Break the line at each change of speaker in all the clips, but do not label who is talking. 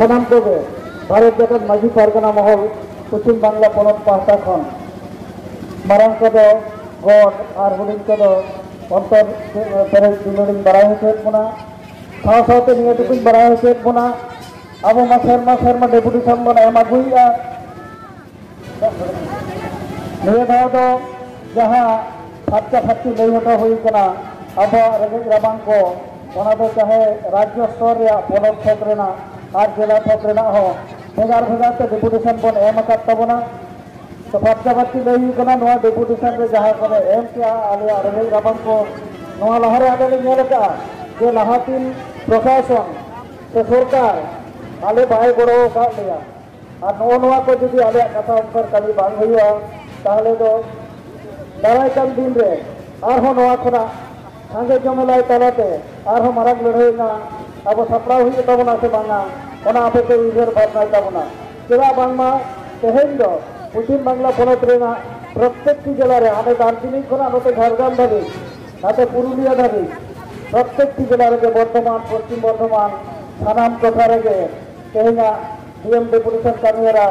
सानाम को भारत जाकत माझी पारगना महल पश्चिम बांगला पनत पाहता खन मारांग को गड़ और हुडिंग को अंतर पेरे दिलोडिंग बड़ा होचेत बना साव सावते निया टुकुन बड़ा होचेत बना अब मा सेरमा डेपुटेशन बन एम आगुइया निया दाव दो जहां फाटका फाटकी लई हटा हुई कना अब रेगेज राबांग को ओना दो चाहे राज्य स्तर रे पनत थक रेना और जिला थक रेना हो भेगार भेगार ते डेपुटेशन बन एम अकात तबना तो फाटका फाटकी लई कना नोआ डेपुटेशन रे जहां करे एम क्या आले रेगेज राबांग को नोआ लहरे आले नेल का जे लहातीन प्रशासन से सरकार आले बाय गड़ो का लिया और नोआ को जुदी आले कथा अनुसार कभी बांग हुआ ताहले दो दारायकान दिन रे आरहो नोआ खना सांगे जमेलाय तलाते आरहो माराग लड़ाईना अब सपड़ा हुई तबना से बांगा ओना आपे के उधर भावना तबना चला बांगमा तेहेन दो पश्चिम बांगला पनत रेना प्रत्येक जिला रे आने दार्जिलिंग खना नते झारग्राम धाबी नाते पुरुलिया धाबी प्रत्येक जिला रे बर्धमान पश्चिम बर्धमान सानाम टोठा रे तेहेना डीएम डेपुटेशन कामियारा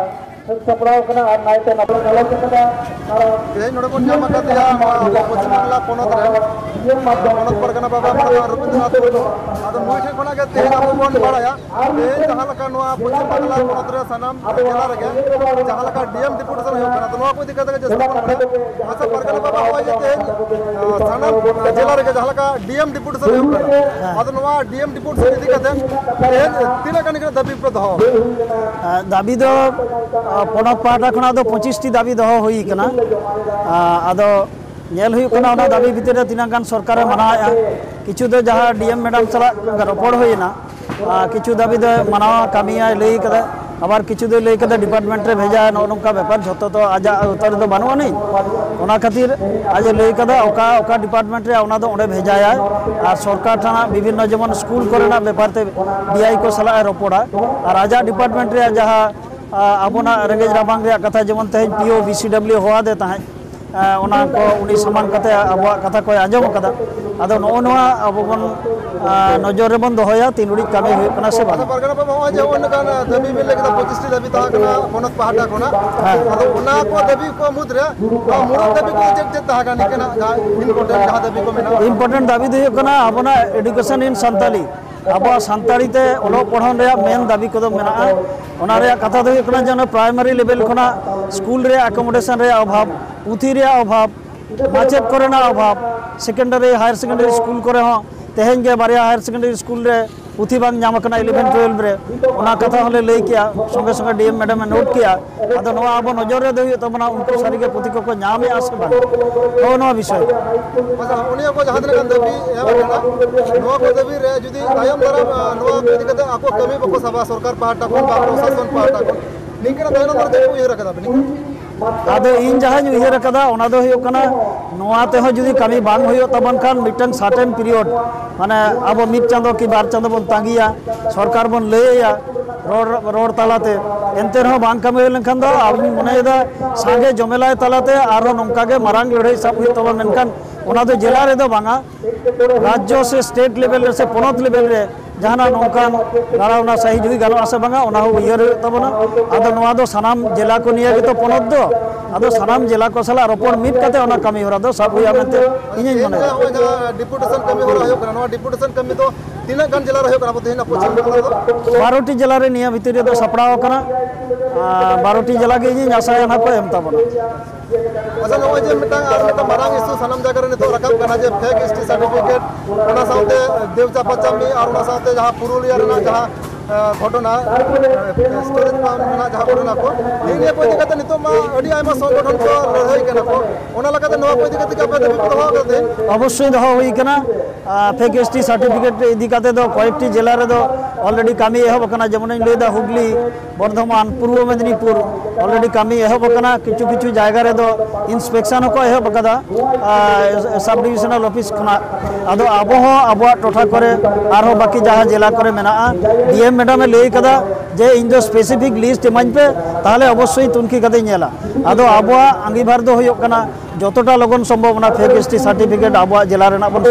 सपड़ाव कना और नाइते नपला गलत कना और
तेज नोडे को नाम का दिया पश्चिम बांगला पनत रे पनत परगना बाबा रविंद्रनाथ मुर्मू आदो मोइठे खना के तेज अब बन बड़ाया तेज जहां लका नोआ पश्चिम बांगला पनत रे सनाम जिला रे जहां लका डीएम डिप्यूटेशन हो कना तो नोआ को दिक्कत के जस अच्छा परगना बाबा होय जे तेज सनाम जिला रे जहां लका डीएम डिप्यूटेशन हो कना आदो नोआ डीएम डिप्यूटेशन दिक्कत है तेज तीना कन के दाबी पर दहो
दाबी दो पनत पाटा खना दो 25 टी दाबी दहो हुई कना आदो नेल हुई कना ओना दाबी भितर तीना गान सरकार मनाया किछु दो जहां डीएम मैडम सला रपड़ होइना किछु दाबी दो मना कामिया लई कदा आबार किछु दो लई कदा डिपार्टमेंट रे भेजा नोनका व्यापार झतो तो आजा उतर दो बानुआ नहीं ओना खातिर आज लई कदा ओका ओका डिपार्टमेंट रे ओना दो ओडे भेजाया और सरकार थाना विभिन्न जेमन स्कूल कोरेना व्यापार ते डीआई को सला रपड़ा और आजा डिपार्टमेंट रे जहां आबोना रेगेज राबांग रे कथा जेमन तेज पीओ बीसीडब्ल्यू होआ दे ताहे ओना को उनी समान कते आबो कथा को आंजम कदा आदो नोआ आबो बन नजर रे बन दोहया तीन उड़ी कामे हुई कना से बात
परगना बाबा हो जे ओन का दबी मिले के 25 टी दबी ता कना पनत पहाटा कोना आदो ओना को दबी को मुद्रे मुड़ दबी को जे ता का निकना इम्पोर्टेंट जहां दबी को मेना
इम्पोर्टेंट दाबी दे कना आबोना एजुकेशन इन संताली अब सानताड़ी ते ओलो पढ़न रे मेन दाबी को मेना ओना रे कथा दो कना जन प्राइमरी लेवल खना स्कूल रे अकोमोडेशन रे अभाव पुथी रे अभाव माचेत कोरेना अभाव सेकेंडरी हायर सेकेंडरी स्कूल करे हो तेहेन के बारिया हायर सेकेंडरी स्कूल रे पुथी बांग नाम कना 11 12 रे ओना कथा होले लई किया संगे संगे डीएम मैडम ने नोट किया आदो नोआ अब नजर रे देहि तो बना उनको सारी के पुथी को नामे आसे बन तो नो विषय
अच्छा उनिया को जहां दिन दबी एम कना नोआ को दबी रे जदी तायम दरम नोआ को दिक्कत आको कमी बको सभा सरकार पार्टा को प्रशासन पार्टा को निकना तायन दर दे उय रखदा बनी
आदो इन जहां उयहर कदा ओना दो हुयो कना नोआ ते हो जदी कमी बांग हुयो तबन खान मिटन सर्टेन पीरियड माने अब मिट चांदो की बार चांदो बन तांगिया सरकार बन लेया रोड तालाते एनते रहो बांग कमी लेनखान दो आबनी मनेदा सांगे जमेलाय तालाते आरो नोंका के मारांग लड़ाई सब हुयो तबन मेनखान ओना दो जिला रे दो बांगा राज्य से स्टेट लेवल से पनत लेवल रे जहाना नोंकान गारावना सही जुदी गानो आसे बांगा ओना हो उयहर तबना आदो नोआ दो सनाम जिला को निया के तो पनत दो आदो सनाम जिला को सला रपड़ मिट कते ओना कमी होरा दो सब हुया मेनते इनि मने
डिप्यूटेशन कमी होरा हो कना नोआ डिप्यूटेशन कमी तो तीना गान जिला रे हो कना बतेना पश्चिम बांगला दो
12 टी जिला रे निया भितर दो सपड़ाव कना 12 टी जिला के इनि आशा ना को एम तबना
अच्छा नोआ जे मिटांग आर मिटा मारांग इशू सनम जागर ने तो रकम कना जे फेक एसटी सर्टिफिकेट ओना साथे देवचा पचामी और ओना साथे जहां पुरुलिया रे जहां घटना स्टोरेज ना जहां घटना को इने को दिक्कत नितो मा अडी आइमा संगठन को लड़ाई कना को ओना लगाते नोआ को दिक्कत के आपे दबी दहो करते
अवश्य दहो हुई कना फेक एसटी सर्टिफिकेट इदिकाते दो कयेकटी जिला रे दो ऑलरेडी कामी एहब कना जेमन लेदा हुगली बर्धमान पूर्व मेदिनीपुर ऑलरेडी कामी एहब कना किछु किछु जायगा रे दो इंस्पेक्शन को एहब कदा सब डिविजनल ऑफिस खना आदो आबो हो आबो टोठा करे आरो बाकी जहां जिला करे मेना डीएम मैडम लई कदा जे इन दो स्पेसिफिक लिस्ट इमाइन पे ताहले अवश्य तुनकी कदे नेला आदो आबो अंगीभार दो होयो कना जतटा लगन संभावना फेक एसटी सर्टिफिकेट आबो जिला रेना बन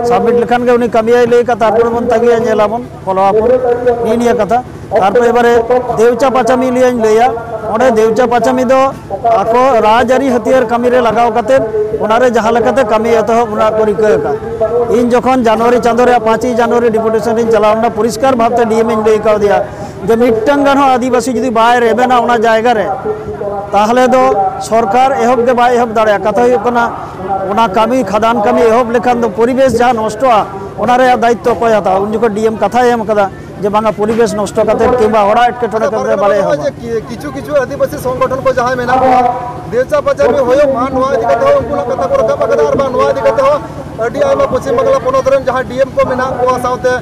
सबमिट लेखान के उनी कमिया लई का तारपर बन तागिया नेला बन फॉलो अप निनिया कथा तारपर एबारे देवचा पाचामी लिया लैया ओंडे देवचा पाचामी दो आको राजआरी हथियार कमी रे लगाव कते ओनारे जहां लेकाते कमी एतहब ओना को रिका का इन जखन जनवरी चांदो रे 5 जनवरी डिपुटेशन इन चलावना परिष्कार भावते डीएम इन लई का दिया जे मिट्टन गान आदिवासी जुदी बाय रेबेना ओना जायगा रे ताहले दो सरकार एहब के बाय एहब दाड़े कथा हुई कना ओना कमी खदान कमी एहब लेखान दो परिवेश जहां नष्टोआ ओना रे दायित्व कोय हता उन जको डीएम कथा एम कदा जे बांगा परिवेश नष्ट करते किंबा होड़ा एटकेटोने करते बाले
किछु किछु आदिवासी संगठन को जहां मेना देवचा पाचामी होयो मा नोआ दिकते हो उनको कथा को रखा बगदा और बा नोआ दिकते हो अडी आयमा पश्चिम बंगाल पोनोत रेन जहां डीएम को मेना को साउते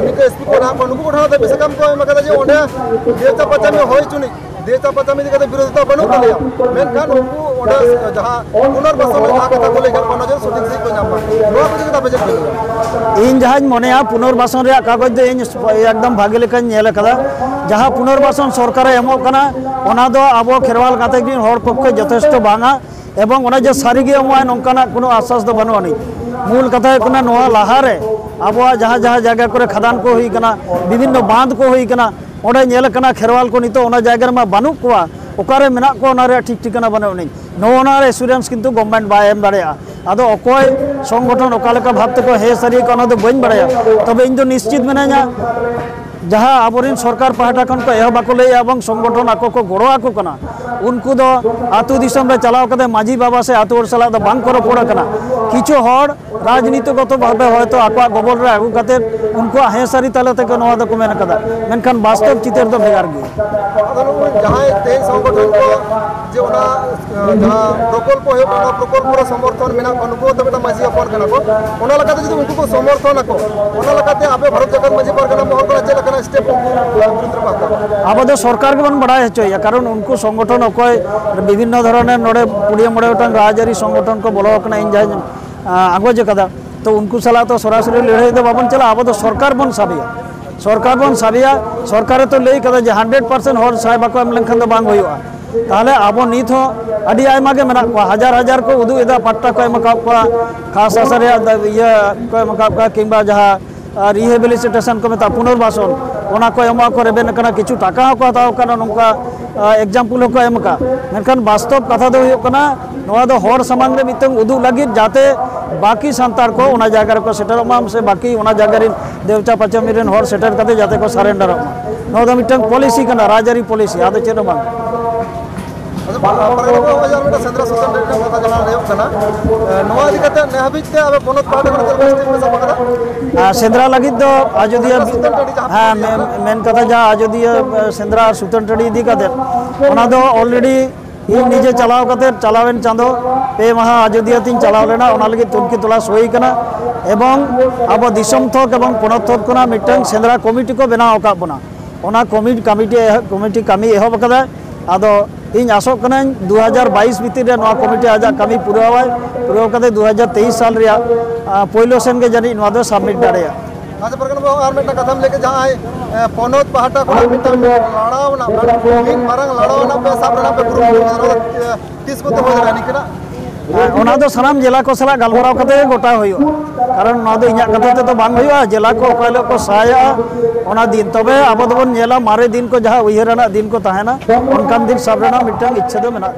निके एसपी को ना को नुकु उठाते बेसकम को एम कदा जे ओंडे देवचा पाचामी होय चुनी देवचा पाचामी दिकते विरोधिता बनु कलिया मेनखान उनको ओंडे जहां पुनर्वासन जहां कथा को लेकर नजर शुटिंग से को नामा नोआ को दिकते बजेट
इन जहां मनेया पुनर्वासन रे कागज दे इन एकदम भागे लेका नेल कदा जहां पुनर्वासन सरकार एमो कना ओना दो आबो खेरवाल गाते दिन हर पक्ष यथेष्ट बांगा एवं ओना जे सारिगे एमो नोंकाना कोनो आश्वास दो बनु अनि मूल कथा कना नोआ लाहारे आबो जहां जहां जगह करे खदान को हुई कना विभिन्न बांध को हुई कना ओडे नेल कना खेरवाल को नितो ओना जगह मा बानु कोआ ओकारे मेना को ओना रे ठीक ठिकाना बनु अनि नोना रे एश्योरेंस किंतु गवर्नमेंट बाय एम दाड़ेया आदो अकोय संगठन ओकालेका भाबते को हे सारी को ओना दो बइन बड़ाया तबे इन दो निश्चित मेनाया जहां आबोरिन सरकार पाहटा खन को एह बाको लैया एवं संगठन आको को गड़ो आको कना उनको दो आतु दिसम रे चलाव कते माजी बाबा से आतु सला दो बांग करो पड़ा कना किछु हर राजनीतिगत भावे होयतो आको गोबल रे आगु कते उनको हेसारी तालते को नवा दो को मेन कदा मेनखान वास्तव चितर दो भेगार गी
जहां ते संगठन को जे ओना जहां प्रकल्प हो ओना प्रकल्प रो समर्थन मेना उनको तो बेटा माजी अपन कना को ओना लगाते जदि उनको को समर्थन को ओना लगाते आपे भारत जगत माजी पर कना मोहन को जे स्टेप
अब तो सरकार के बन बड़ा हेचोया कारण उनको संगठन अकोय विभिन्न धरনের नोडे पुड़िया मोड़े गोटां राजआरी संगठन को बोलो कना इन जाय आगोज कदा तो उनको सला तो सरासरि लड़ाई दो बाबन चला अब तो सरकार बन साबिया सरकार तो लई कदा जे 100% हर साय बाको एम लेखन दो बांग होयुआ ताहले अब नित हो अडी आयमा के मेना को हजार हजार को उदु एदा पट्टा को एम का खास आसरे ये को एम का किंबा जहां रिहेबिलिटेशन को मेता पुनर्वासन ओना को एमा को रेबेन कना किछु टाका को हताव कना नोंका एग्जाम्पल को एम का मेनखान वास्तव कथा दो हुयो कना नोआ दो हर समांग रे मितंग उदु लागि जाते बाकी संतार को ओना जायगा को सेटर माम से बाकी ओना जायगा रिन देवचा पाचामी रेन हर सेटर कते जाते को सरेंडर नोआ दो मितंग पॉलिसी कना राजआरी पॉलिसी आदो चेनो मा
सेंद्रा सोशल कथा जहां रेव कना नोआ दिकते नेहबिते अब पोनत पाटे को स्टेप में सबकदा
सेंद्रा लगी दो आजोदिया हाँ मेन कथा जा आजोदिया सेंद्रा सुतन टडी दी कते ओना दो ऑलरेडी इन निजे चलाव कते चलावेन चांदो पे महा आजोदिया तीन चलाव लेना ओना लगी तुनकी तोला सोई कना एवं अब दिसम थक एवं पोनत थक कना मिटंग सेंद्रा कमिटी को बनाव का बना ओना कमिटी कमी एहब कदा आदो इन आसोक कना 2022 भीतर रे नवा कमिटी आजा कमी पूरा कते 2023 साल रे पहिलो सेन के जानी नवा दो सबमिट दाड़ेया
आज परगन बो आर मेटा कथम लेके जहां पोनोत पाहटा को मिटा लड़ावना इन मारंग लड़ावना पे साबना पे ग्रुप 30 को तो हो जानी केना
ओना दो सनाम जिला को सला गलबराव कते गोटा होयो कारण ना दो इया कथा तो बांग होयो जिला को ओकाले को साया ओना दिन तबे अब दोबन नेला मारे दिन को जहां उयहरना दिन को ताहेना उनकान दिन साबना मिटंग इच्छा दो मेना